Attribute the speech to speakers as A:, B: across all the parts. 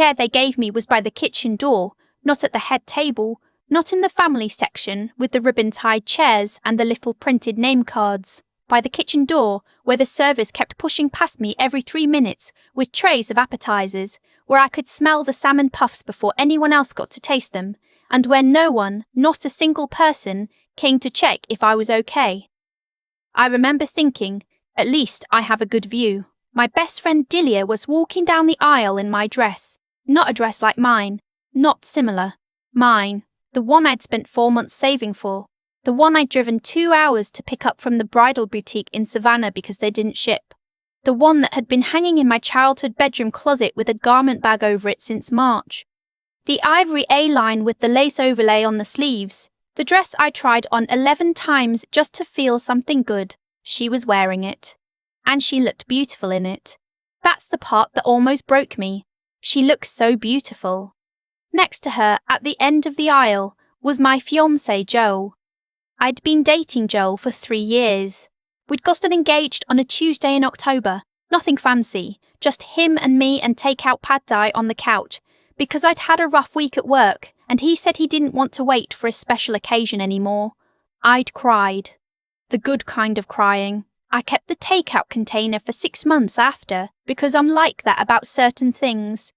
A: chair they gave me was by the kitchen door, not at the head table, not in the family section with the ribbon-tied chairs and the little printed name cards. By the kitchen door, where the servers kept pushing past me every 3 minutes with trays of appetizers, where I could smell the salmon puffs before anyone else got to taste them, and where no one, not a single person, came to check if I was okay. I remember thinking, at least I have a good view. My best friend Delia was walking down the aisle in my dress, not a dress like mine, not similar. Mine, the one I'd spent 4 months saving for, the one I'd driven 2 hours to pick up from the bridal boutique in Savannah because they didn't ship, the one that had been hanging in my childhood bedroom closet with a garment bag over it since March. The ivory A-line with the lace overlay on the sleeves, the dress I tried on 11 times just to feel something good. She was wearing it. And she looked beautiful in it. That's the part that almost broke me. She looked so beautiful. Next to her, at the end of the aisle, was my fiancé Joe. I'd been dating Joe for 3 years. We'd gotten engaged on a Tuesday in October. Nothing fancy, just him and me and take-out pad thai on the couch, because I'd had a rough week at work, and he said he didn't want to wait for a special occasion anymore. I'd cried. The good kind of crying. I kept the take-out container for 6 months after, because I'm like that about certain things.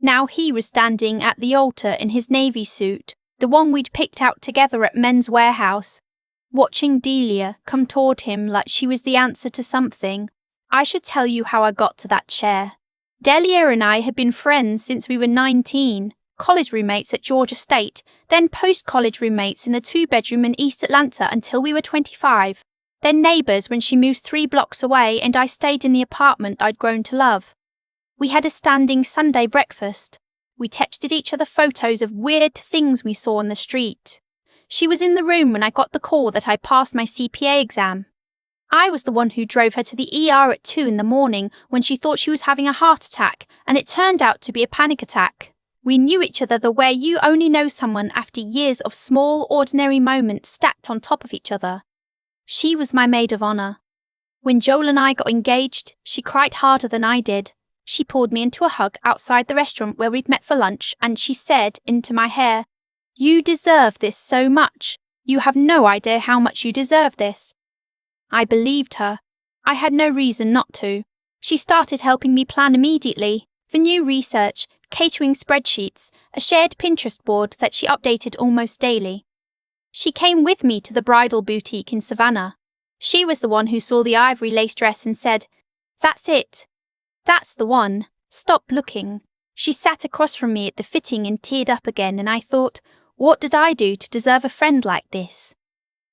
A: Now he was standing at the altar in his navy suit, the one we'd picked out together at Men's Warehouse, watching Delia come toward him like she was the answer to something. I should tell you how I got to that chair. Delia and I had been friends since we were 19, college roommates at Georgia State, then post-college roommates in the 2-bedroom in East Atlanta until we were 25. Then neighbours when she moved 3 blocks away and I stayed in the apartment I'd grown to love. We had a standing Sunday breakfast. We texted each other photos of weird things we saw on the street. She was in the room when I got the call that I passed my CPA exam. I was the one who drove her to the ER at 2 in the morning when she thought she was having a heart attack, and it turned out to be a panic attack. We knew each other the way you only know someone after years of small, ordinary moments stacked on top of each other. She was my maid of honour. When Joel and I got engaged, she cried harder than I did. She pulled me into a hug outside the restaurant where we'd met for lunch, and she said into my hair, "You deserve this so much. You have no idea how much you deserve this." I believed her. I had no reason not to. She started helping me plan immediately, for new research, catering spreadsheets, a shared Pinterest board that she updated almost daily. She came with me to the bridal boutique in Savannah. She was the one who saw the ivory lace dress and said, "That's it. That's the one. Stop looking." She sat across from me at the fitting and teared up again, and I thought, what did I do to deserve a friend like this?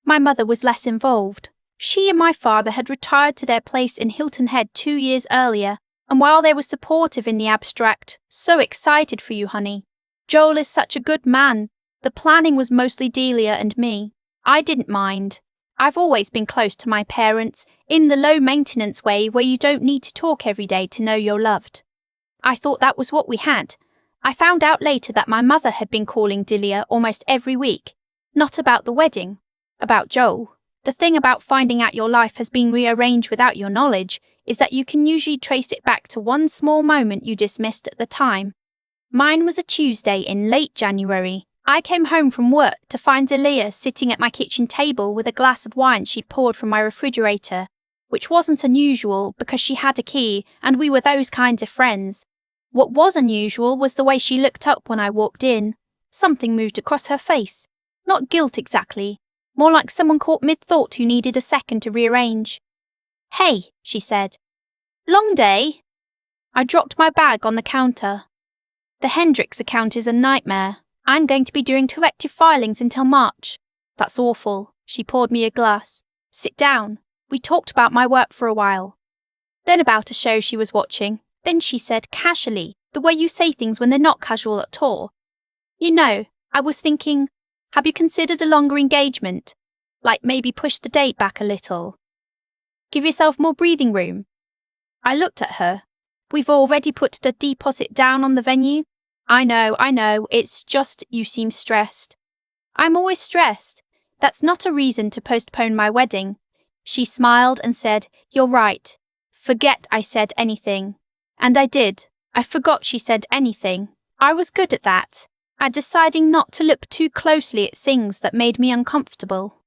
A: My mother was less involved. She and my father had retired to their place in Hilton Head 2 years earlier, and while they were supportive in the abstract, so excited for you, honey. Joel is such a good man. The planning was mostly Delia and me. I didn't mind. I've always been close to my parents, in the low-maintenance way where you don't need to talk every day to know you're loved. I thought that was what we had. I found out later that my mother had been calling Delia almost every week. Not about the wedding, about Joel. The thing about finding out your life has been rearranged without your knowledge is that you can usually trace it back to one small moment you dismissed at the time. Mine was a Tuesday in late January. I came home from work to find Delia sitting at my kitchen table with a glass of wine she'd poured from my refrigerator, which wasn't unusual because she had a key and we were those kinds of friends. What was unusual was the way she looked up when I walked in. Something moved across her face. Not guilt exactly, more like someone caught mid-thought who needed a second to rearrange. "Hey," she said. "Long day?" I dropped my bag on the counter. The Hendricks account is a nightmare. I'm going to be doing corrective filings until March. That's awful. She poured me a glass. "Sit down." We talked about my work for a while. Then about a show she was watching. Then she said casually, the way you say things when they're not casual at all. "You know, I was thinking, have you considered a longer engagement? Like maybe push the date back a little. Give yourself more breathing room." I looked at her. "We've already put the deposit down on the venue." I know, it's just you seem stressed." "I'm always stressed. That's not a reason to postpone my wedding." She smiled and said, "You're right." Forget I said anything. And I did. I forgot she said anything. I was good at that, at deciding not to look too closely at things that made me uncomfortable.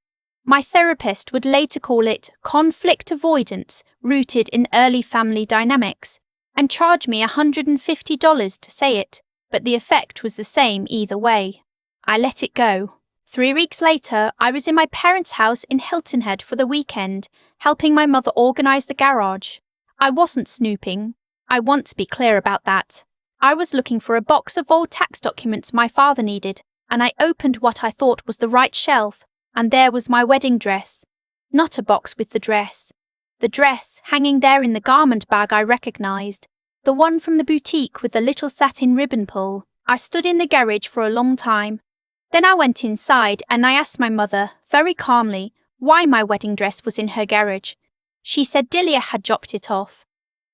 A: My therapist would later call it conflict avoidance rooted in early family dynamics and charge me $150 to say it, but the effect was the same either way. I let it go. 3 weeks later, I was in my parents' house in Hilton Head for the weekend, helping my mother organise the garage. I wasn't snooping. I want to be clear about that. I was looking for a box of old tax documents my father needed, and I opened what I thought was the right shelf, and there was my wedding dress. Not a box with the dress. The dress hanging there in the garment bag I recognised. The one from the boutique with the little satin ribbon pull. I stood in the garage for a long time. Then I went inside and I asked my mother, very calmly, why my wedding dress was in her garage. She said Delia had dropped it off.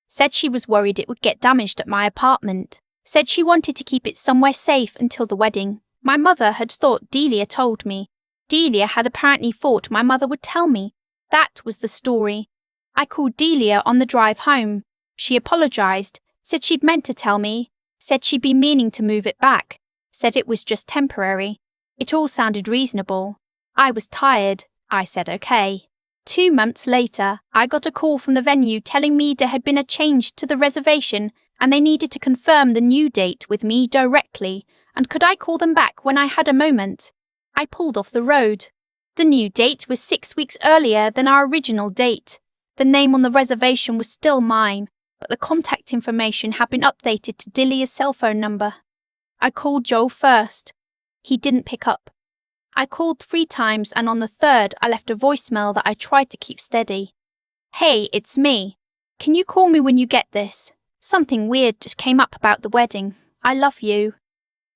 A: Said she was worried it would get damaged at my apartment. Said she wanted to keep it somewhere safe until the wedding. My mother had thought Delia told me. Delia had apparently thought my mother would tell me. That was the story. I called Delia on the drive home. She apologised, said she'd meant to tell me, said she'd be meaning to move it back, said it was just temporary. It all sounded reasonable. I was tired. I said okay. 2 months later, I got a call from the venue telling me there had been a change to the reservation and they needed to confirm the new date with me directly, and could I call them back when I had a moment? I pulled off the road. The new date was 6 weeks earlier than our original date. The name on the reservation was still mine, but the contact information had been updated to Delia's cell phone number. I called Joel first. He didn't pick up. I called 3 times and on the third I left a voicemail that I tried to keep steady. Hey, it's me. Can you call me when you get this? Something weird just came up about the wedding. I love you.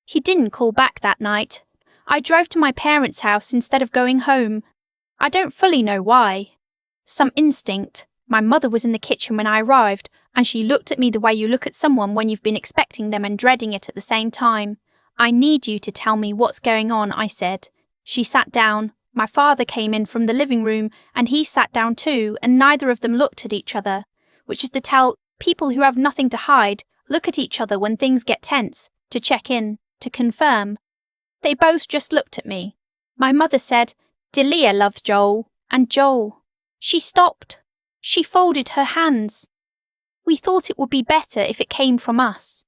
A: He didn't call back that night. I drove to my parents' house instead of going home. I don't fully know why. Some instinct. My mother was in the kitchen when I arrived, and she looked at me the way you look at someone when you've been expecting them and dreading it at the same time. I need you to tell me what's going on, I said. She sat down. My father came in from the living room, and he sat down too, and neither of them looked at each other, which is to tell people who have nothing to hide look at each other when things get tense, to check in, to confirm. They both just looked at me. My mother said, Delia loves Joel, and Joel. She stopped. She folded her hands. We thought it would be better if it came from us.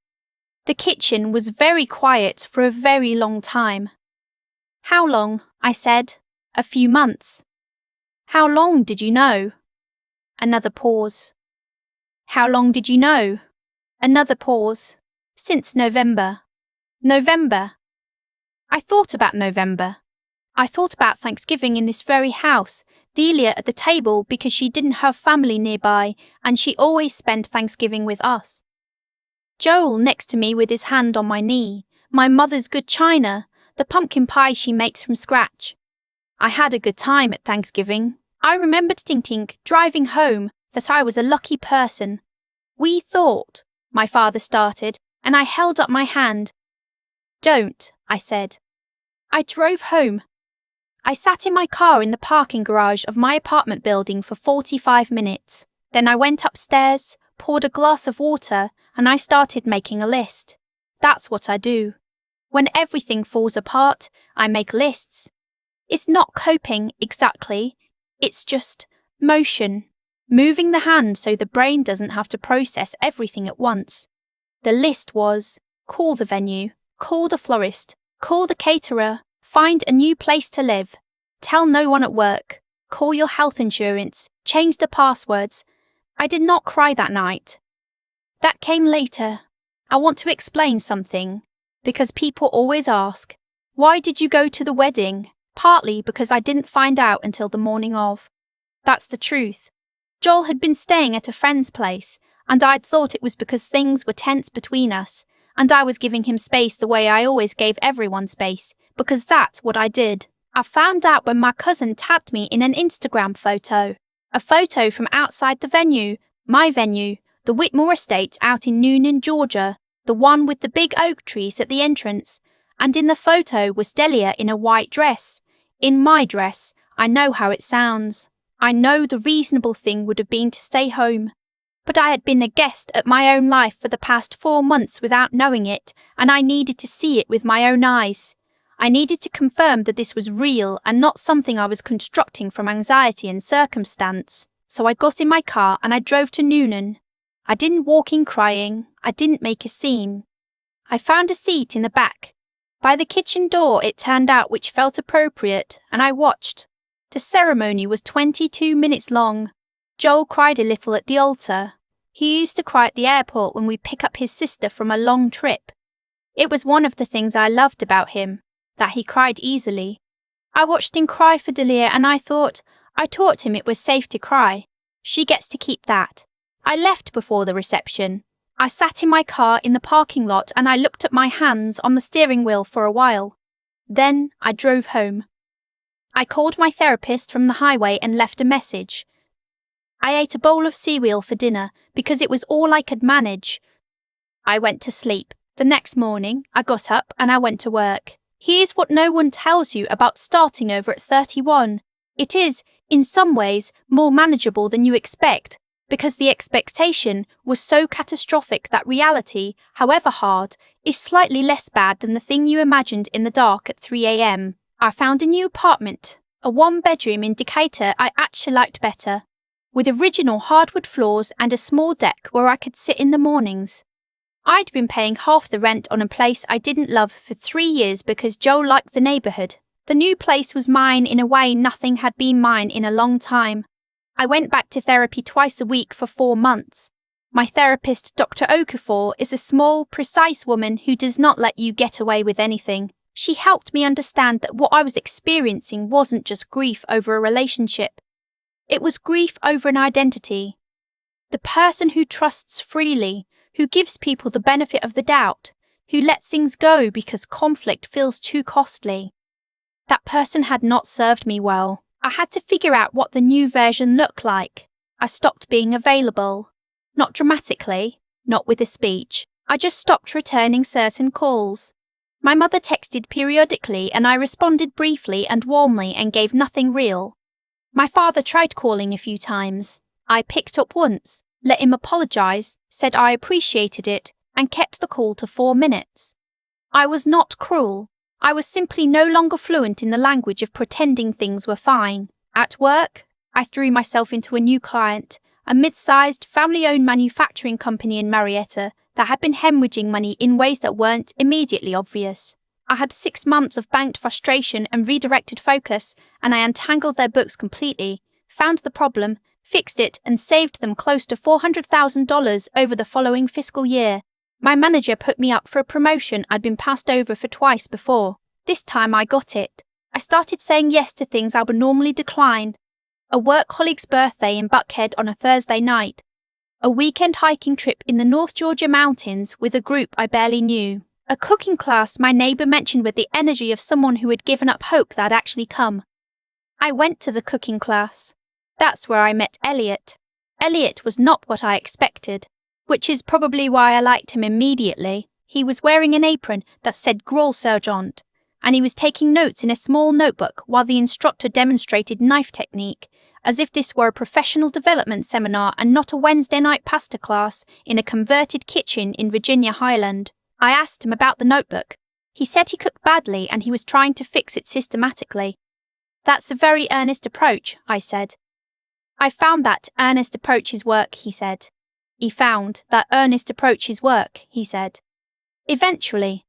A: The kitchen was very quiet for a very long time. How long? I said. A few months. How long did you know? Another pause. How long did you know? Another pause. Since November. November. I thought about November. I thought about Thanksgiving in this very house, Delia at the table because she didn't have family nearby and she always spent Thanksgiving with us. Joel next to me with his hand on my knee, my mother's good china, the pumpkin pie she makes from scratch. I had a good time at Thanksgiving. I remembered thinking, driving home, that I was a lucky person. We thought, my father started, and I held up my hand. Don't, I said. I drove home. I sat in my car in the parking garage of my apartment building for 45 minutes. Then I went upstairs, poured a glass of water, and I started making a list. That's what I do. When everything falls apart, I make lists. It's not coping, exactly. It's just motion. Moving the hand so the brain doesn't have to process everything at once. The list was, call the venue, call the florist, call the caterer, find a new place to live, tell no one at work, call your health insurance, change the passwords. I did not cry that night. That came later. I want to explain something, because people always ask, why did you go to the wedding? Partly because I didn't find out until the morning of. That's the truth. Joel had been staying at a friend's place, and I'd thought it was because things were tense between us, and I was giving him space the way I always gave everyone space, because that's what I did. I found out when my cousin tagged me in an Instagram photo. A photo from outside the venue, my venue, the Whitmore Estate out in Noonan, Georgia, the one with the big oak trees at the entrance, and in the photo was Delia in a white dress. In my dress, I know how it sounds. I know the reasonable thing would have been to stay home. But I had been a guest at my own life for the past 4 months without knowing it, and I needed to see it with my own eyes. I needed to confirm that this was real and not something I was constructing from anxiety and circumstance. So I got in my car and I drove to Noonan. I didn't walk in crying. I didn't make a scene. I found a seat in the back. By the kitchen door it turned out, which felt appropriate, and I watched. The ceremony was 22 minutes long. Joel cried a little at the altar. He used to cry at the airport when we pick up his sister from a long trip. It was one of the things I loved about him, that he cried easily. I watched him cry for Delia and I thought, I taught him it was safe to cry. She gets to keep that. I left before the reception. I sat in my car in the parking lot and I looked at my hands on the steering wheel for a while. Then I drove home. I called my therapist from the highway and left a message. I ate a bowl of cereal for dinner because it was all I could manage. I went to sleep. The next morning, I got up and I went to work. Here's what no one tells you about starting over at 31. It is, in some ways, more manageable than you expect, because the expectation was so catastrophic that reality, however hard, is slightly less bad than the thing you imagined in the dark at 3 a.m. I found a new apartment, a one-bedroom in Decatur I actually liked better, with original hardwood floors and a small deck where I could sit in the mornings. I'd been paying half the rent on a place I didn't love for 3 years because Joe liked the neighborhood. The new place was mine in a way nothing had been mine in a long time. I went back to therapy twice a week for 4 months. My therapist, Dr. Okafor, is a small, precise woman who does not let you get away with anything. She helped me understand that what I was experiencing wasn't just grief over a relationship. It was grief over an identity. The person who trusts freely, who gives people the benefit of the doubt, who lets things go because conflict feels too costly. That person had not served me well. I had to figure out what the new version looked like. I stopped being available. Not dramatically, not with a speech. I just stopped returning certain calls. My mother texted periodically and I responded briefly and warmly and gave nothing real. My father tried calling a few times. I picked up once, let him apologize, said I appreciated it, and kept the call to 4 minutes. I was not cruel. I was simply no longer fluent in the language of pretending things were fine. At work, I threw myself into a new client, a mid-sized, family-owned manufacturing company in Marietta that had been hemorrhaging money in ways that weren't immediately obvious. I had 6 months of banked frustration and redirected focus, and I untangled their books completely, found the problem, fixed it, and saved them close to $400,000 over the following fiscal year. My manager put me up for a promotion I'd been passed over for twice before. This time I got it. I started saying yes to things I would normally decline. A work colleague's birthday in Buckhead on a Thursday night. A weekend hiking trip in the North Georgia mountains with a group I barely knew. A cooking class my neighbor mentioned with the energy of someone who had given up hope that I'd actually come. I went to the cooking class. That's where I met Elliot. Elliot was not what I expected, which is probably why I liked him immediately. He was wearing an apron that said Groll Sergeant, and he was taking notes in a small notebook while the instructor demonstrated knife technique, as if this were a professional development seminar and not a Wednesday night pasta class in a converted kitchen in Virginia Highland. I asked him about the notebook. He said he cooked badly and he was trying to fix it systematically. That's a very earnest approach, I said. I found that earnest approaches work, he said. He found that earnest approaches work, he said. Eventually.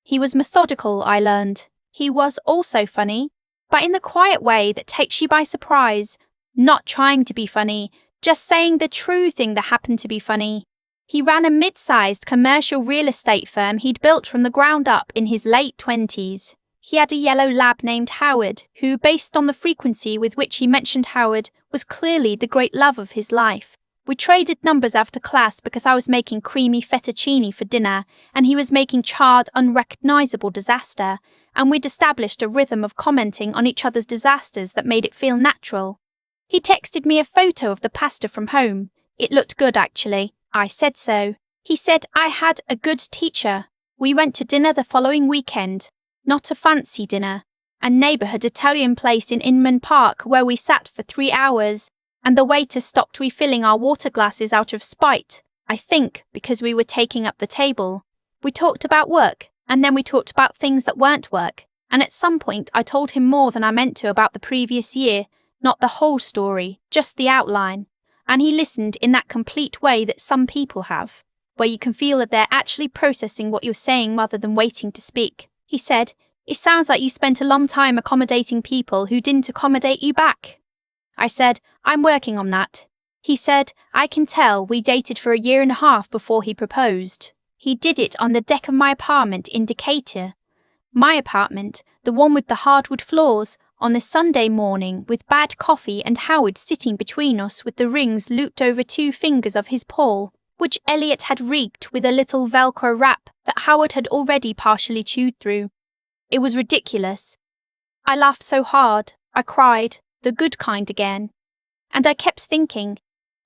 A: He was methodical, I learned. He was also funny, but in the quiet way that takes you by surprise, not trying to be funny, just saying the true thing that happened to be funny. He ran a mid-sized commercial real estate firm he'd built from the ground up in his late 20s. He had a yellow lab named Howard, who, based on the frequency with which he mentioned Howard, was clearly the great love of his life. We traded numbers after class because I was making creamy fettuccine for dinner and he was making charred, unrecognizable disaster, and we'd established a rhythm of commenting on each other's disasters that made it feel natural. He texted me a photo of the pasta from home. It looked good, actually. I said so. He said I had a good teacher. We went to dinner the following weekend. Not a fancy dinner. A neighborhood Italian place in Inman Park where we sat for 3 hours, and the waiter stopped refilling our water glasses out of spite, I think, because we were taking up the table. We talked about work, and then we talked about things that weren't work, and at some point I told him more than I meant to about the previous year, not the whole story, just the outline, and he listened in that complete way that some people have, where you can feel that they're actually processing what you're saying rather than waiting to speak. He said, "It sounds like you spent a long time accommodating people who didn't accommodate you back." I said, "I'm working on that." He said, "I can tell, we dated for 1.5 years before he proposed." He did it on the deck of my apartment in Decatur. My apartment, the one with the hardwood floors, on a Sunday morning with bad coffee and Howard sitting between us with the rings looped over 2 fingers of his paw, which Elliot had rigged with a little Velcro wrap that Howard had already partially chewed through. It was ridiculous. I laughed so hard, I cried, the good kind again. And I kept thinking,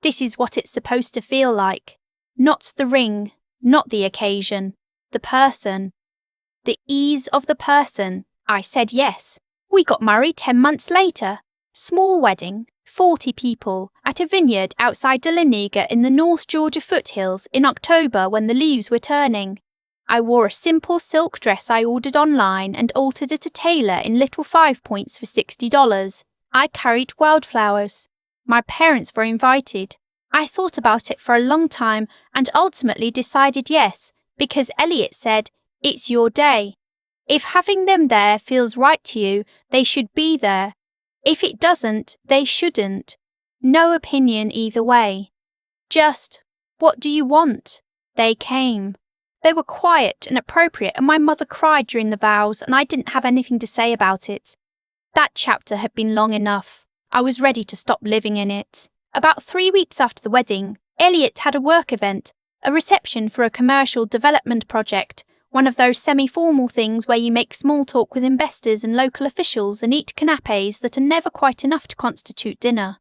A: this is what it's supposed to feel like. Not the ring, not the occasion, the person. The ease of the person. I said yes. We got married 10 months later. Small wedding, 40 people, at a vineyard outside Delia in the North Georgia foothills in October when the leaves were turning. I wore a simple silk dress I ordered online and altered at a tailor in Little 5 Points for $60. I carried wildflowers. My parents were invited. I thought about it for a long time and ultimately decided yes, because Elliot said, "It's your day. If having them there feels right to you, they should be there. If it doesn't, they shouldn't. No opinion either way. Just, what do you want?" They came. They were quiet and appropriate, and my mother cried during the vows, and I didn't have anything to say about it. That chapter had been long enough. I was ready to stop living in it. About 3 weeks after the wedding, Elliot had a work event, a reception for a commercial development project, one of those semi-formal things where you make small talk with investors and local officials and eat canapes that are never quite enough to constitute dinner.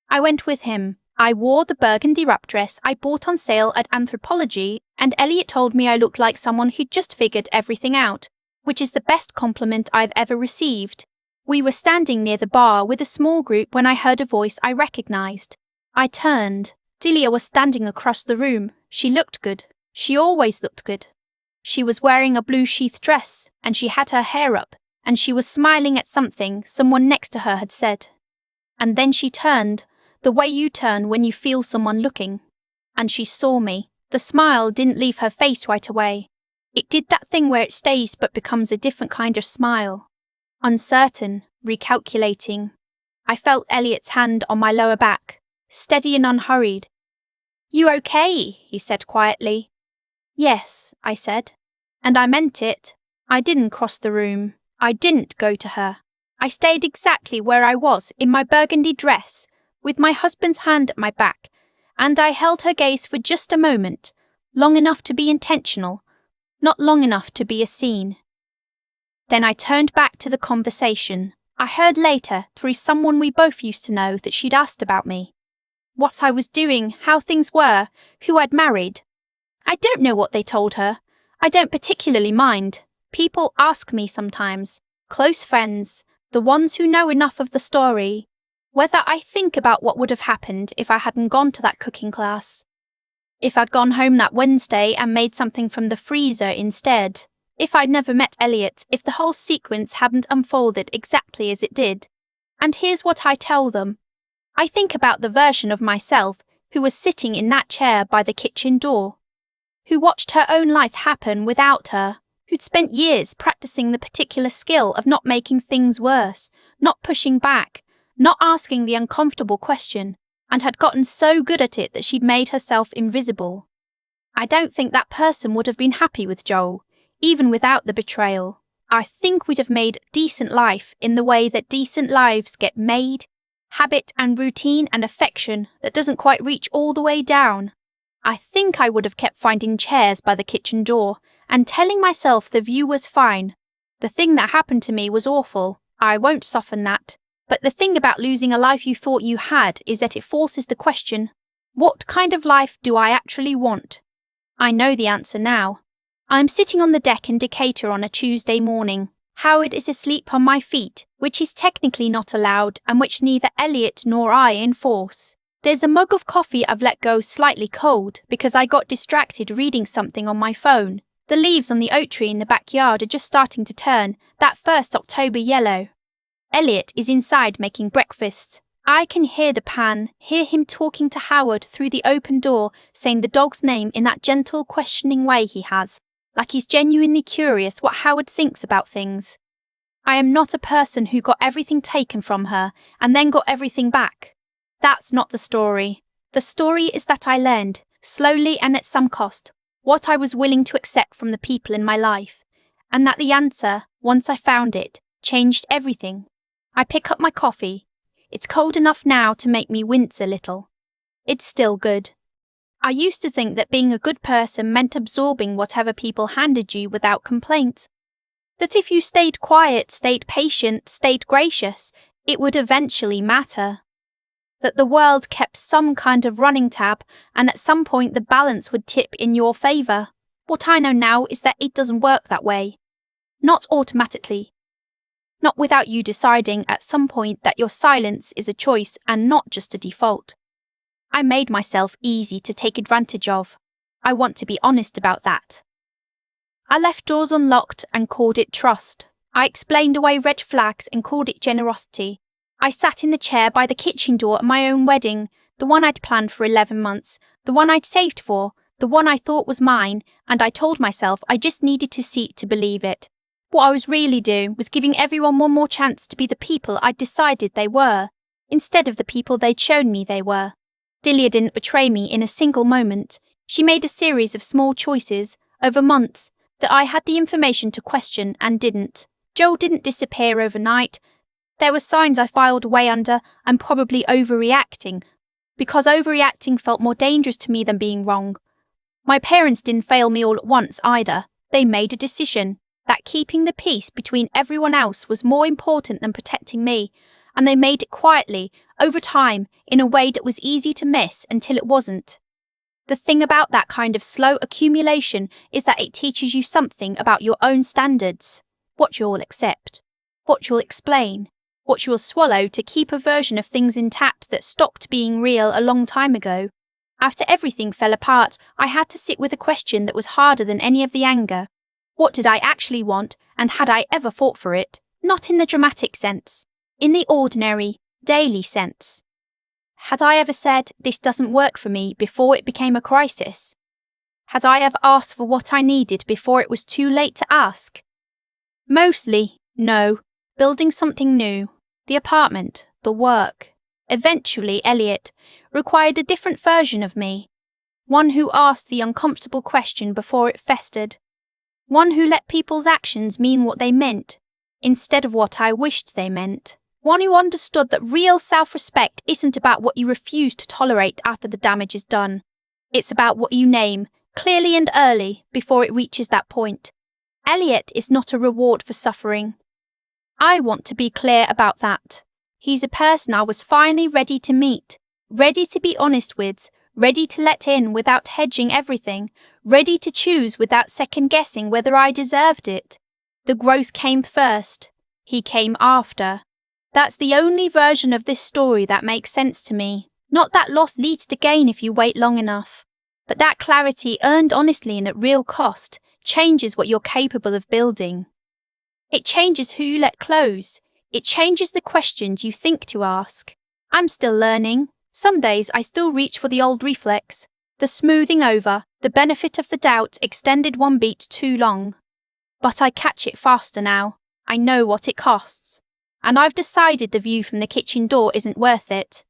A: I went with him. I wore the burgundy wrap dress I bought on sale at Anthropology, and Elliot told me I looked like someone who'd just figured everything out, which is the best compliment I've ever received. We were standing near the bar with a small group when I heard a voice I recognized. I turned. Delia was standing across the room. She looked good. She always looked good. She was wearing a blue sheath dress, and she had her hair up, and she was smiling at something someone next to her had said. And then she turned, the way you turn when you feel someone looking. And she saw me. The smile didn't leave her face right away. It did that thing where it stays but becomes a different kind of smile. Uncertain, recalculating. I felt Elliot's hand on my lower back, steady and unhurried. "You okay?" he said quietly. "Yes," I said. And I meant it. I didn't cross the room. I didn't go to her. I stayed exactly where I was in my burgundy dress, with my husband's hand at my back, and I held her gaze for just a moment, long enough to be intentional, not long enough to be a scene. Then I turned back to the conversation. I heard later, through someone we both used to know, that she'd asked about me. What I was doing, how things were, who I'd married. I don't know what they told her. I don't particularly mind. People ask me sometimes, close friends, the ones who know enough of the story, whether I think about what would have happened if I hadn't gone to that cooking class. If I'd gone home that Wednesday and made something from the freezer instead. If I'd never met Elliot, if the whole sequence hadn't unfolded exactly as it did. And here's what I tell them. I think about the version of myself who was sitting in that chair by the kitchen door, who watched her own life happen without her, who'd spent years practicing the particular skill of not making things worse, not pushing back, not asking the uncomfortable question, and had gotten so good at it that she'd made herself invisible. I don't think that person would have been happy with Joel, even without the betrayal. I think we'd have made decent life in the way that decent lives get made, habit and routine and affection that doesn't quite reach all the way down. I think I would have kept finding chairs by the kitchen door and telling myself the view was fine. The thing that happened to me was awful. I won't soften that. But the thing about losing a life you thought you had is that it forces the question, what kind of life do I actually want? I know the answer now. I'm sitting on the deck in Decatur on a Tuesday morning. Howard is asleep on my feet, which is technically not allowed and which neither Elliot nor I enforce. There's a mug of coffee I've let go slightly cold because I got distracted reading something on my phone. The leaves on the oak tree in the backyard are just starting to turn that first October yellow. Elliot is inside making breakfast. I can hear the pan, hear him talking to Howard through the open door, saying the dog's name in that gentle, questioning way he has, like he's genuinely curious what Howard thinks about things. I am not a person who got everything taken from her and then got everything back. That's not the story. The story is that I learned, slowly and at some cost, what I was willing to accept from the people in my life, and that the answer, once I found it, changed everything. I pick up my coffee. It's cold enough now to make me wince a little. It's still good. I used to think that being a good person meant absorbing whatever people handed you without complaint. That if you stayed quiet, stayed patient, stayed gracious, it would eventually matter. That the world kept some kind of running tab and at some point the balance would tip in your favour. What I know now is that it doesn't work that way. Not automatically. Not without you deciding at some point that your silence is a choice and not just a default. I made myself easy to take advantage of. I want to be honest about that. I left doors unlocked and called it trust. I explained away red flags and called it generosity. I sat in the chair by the kitchen door at my own wedding, the one I'd planned for 11 months, the one I'd saved for, the one I thought was mine, and I told myself I just needed to see it to believe it. What I was really doing was giving everyone one more chance to be the people I'd decided they were, instead of the people they'd shown me they were. Delia didn't betray me in a single moment. She made a series of small choices, over months, that I had the information to question and didn't. Joe didn't disappear overnight. There were signs I filed away under "I'm probably overreacting," because overreacting felt more dangerous to me than being wrong. My parents didn't fail me all at once either. They made a decision that keeping the peace between everyone else was more important than protecting me, and they made it quietly, over time, in a way that was easy to miss until it wasn't. The thing about that kind of slow accumulation is that it teaches you something about your own standards, what you'll accept, what you'll explain, what you'll swallow to keep a version of things intact that stopped being real a long time ago. After everything fell apart, I had to sit with a question that was harder than any of the anger. What did I actually want, and had I ever fought for it? Not in the dramatic sense, in the ordinary, daily sense. Had I ever said, "This doesn't work for me," before it became a crisis? Had I ever asked for what I needed before it was too late to ask? Mostly, no. Building something new, the apartment, the work, eventually Elliot, required a different version of me. One who asked the uncomfortable question before it festered. One who let people's actions mean what they meant, instead of what I wished they meant. One who understood that real self-respect isn't about what you refuse to tolerate after the damage is done. It's about what you name, clearly and early, before it reaches that point. Elliot is not a reward for suffering. I want to be clear about that. He's a person I was finally ready to meet, ready to be honest with, ready to let in without hedging everything, ready to choose without second-guessing whether I deserved it. The growth came first. He came after. That's the only version of this story that makes sense to me. Not that loss leads to gain if you wait long enough, but that clarity earned honestly and at real cost changes what you're capable of building. It changes who you let close. It changes the questions you think to ask. I'm still learning. Some days I still reach for the old reflex, the smoothing over, the benefit of the doubt extended one beat too long. But I catch it faster now. I know what it costs. And I've decided the view from the kitchen door isn't worth it.